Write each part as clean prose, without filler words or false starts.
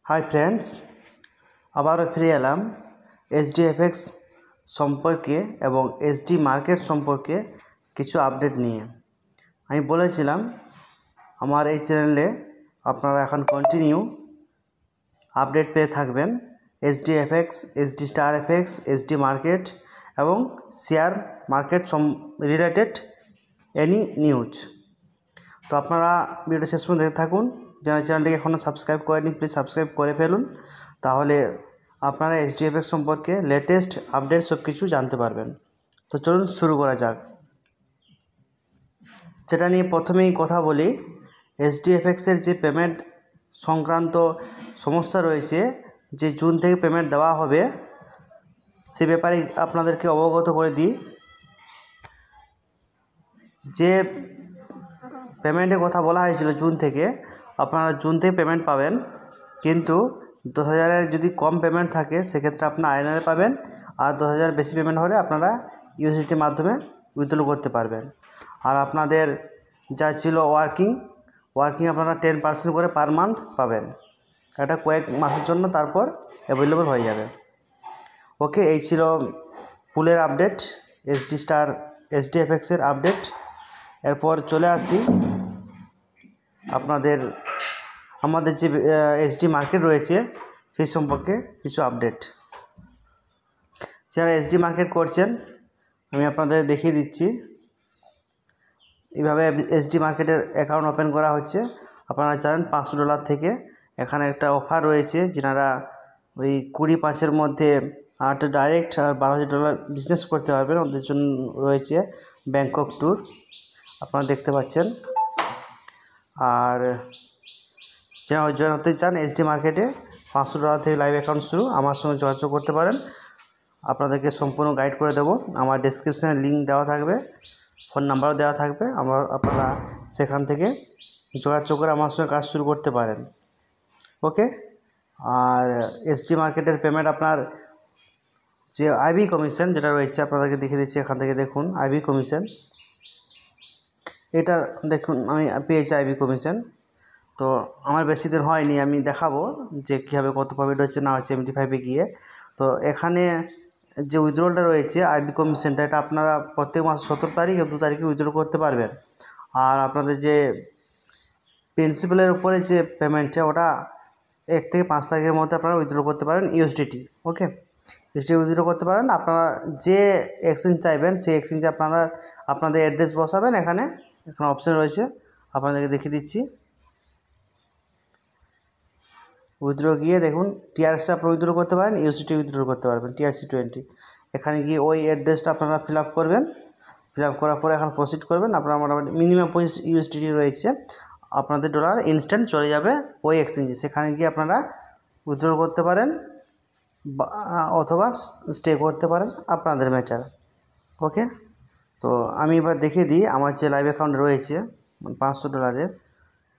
Hi friends आबारो फिरे एलाम एचडीएफएक्स सम्पर्के एवं एचडी मार्केट सम्पर्के किछु आपडेट निये आमी बोलेछिलाम आमार एई चैनेले आपनारा एखन कन्टिन्यू आपडेट पेये थाकबेन एचडीएफएक्स HD star FX HD market एवं share market related any news. तो आपनारा भिडियो शेष पर्यन्त देखते थाकुन। যারা চ্যানেলটিকে এখনো সাবস্ক্রাইব করেনি প্লিজ সাবস্ক্রাইব করে ফেলুন, তাহলে আপনারা এইচডিএফএক্স সম্পর্কে লেটেস্ট আপডেট সব কিছু জানতে পারবেন। তো চলুন শুরু করা যাক। যেটা নিয়ে প্রথমেই কথা বলি, এইচডিএফএক্সের যে পেমেন্ট সংক্রান্ত সমস্যা রয়েছে, যে জুন থেকে পেমেন্ট দেওয়া হবে সে ব্যাপারে আপনাদেরকে অবগত করে দিই। যে পেমেন্টের কথা বলা হয়েছিল জুন থেকে, আপনারা জুন থেকে পেমেন্ট পাবেন, কিন্তু 2000-এর যদি কম পেমেন্ট থাকে সেক্ষেত্রে আপনারা আইএনআর পাবেন, আর 2000 বেশি পেমেন্ট হলে আপনারা ইউএসডিটির মাধ্যমে উইথড্র করতে পারবেন। আর আপনাদের যা ছিল ওয়ার্কিং আপনারা 10% করে পার মান্থ পাবেন। এটা কয়েক মাসের জন্য, তারপর অ্যাভেলেবল হয়ে যাবে। ওকে, এই ছিল পুলের আপডেট, এইচডিএফএক্সের আপডেট। এরপর চলে আসি আমাদের যে এইচডি মার্কেট রয়েছে সেই সম্পর্কে কিছু আপডেট। যারা এইচডি মার্কেট করছেন আমি আপনাদের দেখিয়ে দিচ্ছি। এইভাবে এইচডি মার্কেটের অ্যাকাউন্ট ওপেন করা হচ্ছে। আপনারা জানেন $500 থেকে এখানে একটা অফার রয়েছে, যেনারা ওই 20-5-এর মধ্যে ডাইরেক্ট আর $12,000 বিজনেস করতে পারবেন। ওদের জন্য রয়েছে ব্যাংকক ট্যুর, আপনারা দেখতে পাচ্ছেন। আর যারা জয়েন হতে চান এইচডি মার্কেটে, $500 থেকে লাইভ অ্যাকাউন্ট শুরু। আমার সঙ্গে যোগাযোগ করতে পারেন, আপনাদেরকে সম্পূর্ণ গাইড করে দেবো। আমার ডেসক্রিপশানে লিঙ্ক দেওয়া থাকবে, ফোন নাম্বারও দেওয়া থাকবে। আপনারা সেখান থেকে যোগাযোগ করে আমার সঙ্গে কাজ শুরু করতে পারেন। ওকে, আর এইচডি মার্কেটের পেমেন্ট আপনার যে আইবি কমিশন যেটা রয়েছে আপনাদেরকে দেখিয়ে দিচ্ছি। এখান থেকে দেখুন আইবি কমিশন, এটা দেখুন আমি পেয়েছি আইবি কমিশন। তো আমার বেশি দিন হয়নি, আমি দেখাবো যে কীভাবে কত প্রফিট হচ্ছে না হচ্ছে 75-এ গিয়ে। তো এখানে যে উইথড্রলটা রয়েছে আইবি কমিশনটা, এটা আপনারা প্রত্যেক মাস 17 তারিখ ও 2 তারিখে উইথড্র করতে পারবেন। আর আপনাদের যে প্রিন্সিপালের উপরে যে পেমেন্টটা, ওটা 1 থেকে 5 তারিখের মধ্যে আপনারা উইথড্র করতে পারেন ইউএসডিটি। ওকে, ইউএসডিটি উইথড্র করতে পারেন। আপনারা যে এক্সচেঞ্জ চাইবেন সেই এক্সচেঞ্জে আপনাদের অ্যাড্রেস বসাবেন। এখানে অপশান রয়েছে, আপনাদেরকে দেখিয়ে দিচ্ছি। উইথড্র গিয়ে দেখুন টিআরসি আপনারা উইথড্র করতে পারেন, ইউএসডিটি উইথড্র করতে পারবেন TRC20। এখানে গিয়ে ওই অ্যাড্রেসটা আপনারা ফিল আপ করবেন। ফিল আপ করার পরে এখন প্রসিড করবেন। আপনারা মোটামুটি মিনিমাম ইউএসডিটি রয়েছে, আপনাদের ডলার ইনস্ট্যান্ট চলে যাবে ওই এক্সচেঞ্জে। সেখানে গিয়ে আপনারা উইথড্র করতে পারেন অথবা স্টে করতে পারেন, আপনাদের ম্যাটার। ওকে, তো আমি এবার দেখিয়ে দিই আমার যে লাইভ অ্যাকাউন্ট রয়েছে $500,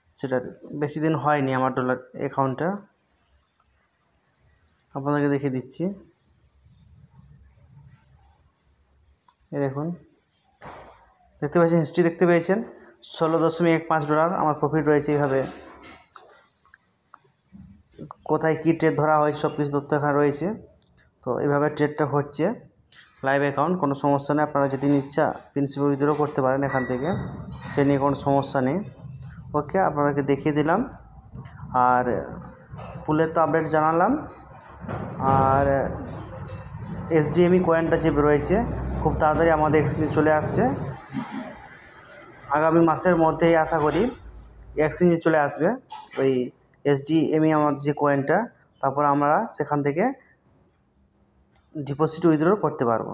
সেটা বেশি দিন হয়নি আমার ডলার অ্যাকাউন্টটা। আপনাদেরকে দেখিয়ে দিচ্ছি। এই দেখুন, দেখতে পাচ্ছেন হিস্ট্রি দেখতে পেয়েছেন, $16.15 আমার প্রফিট রয়েছে। এইভাবে কোথায় কী ট্রেড ধরা হয় সব কিছু তথ্য এখানে রয়েছে। তো এইভাবে ট্রেডটা হচ্ছে লাইভ অ্যাকাউন্ট, কোনো সমস্যা নেই। আপনারা যেদিন ইচ্ছা প্রিন্সিপাল উইথড্র করতে পারেন এখান থেকে, সে নিয়ে কোনো সমস্যা নেই। ওকে, আপনাদেরকে দেখিয়ে দিলাম। আর পুলের তো আপডেট জানালাম। আর এইচডিএমই কয়েনটা যে রয়েছে খুব তাড়াতাড়ি আমাদের এক্সচেঞ্জে চলে আসছে। আগামী মাসের মধ্যেই আশা করি এক্সচেঞ্জে চলে আসবে ওই এইচডিএমই আমার যে কয়েনটা। তারপর আমরা সেখান থেকে ডিপোজিট উইথড্র করতে পারবো।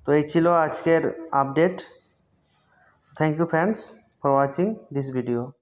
তো এই ছিল আজকের update. Thank you friends for watching this video.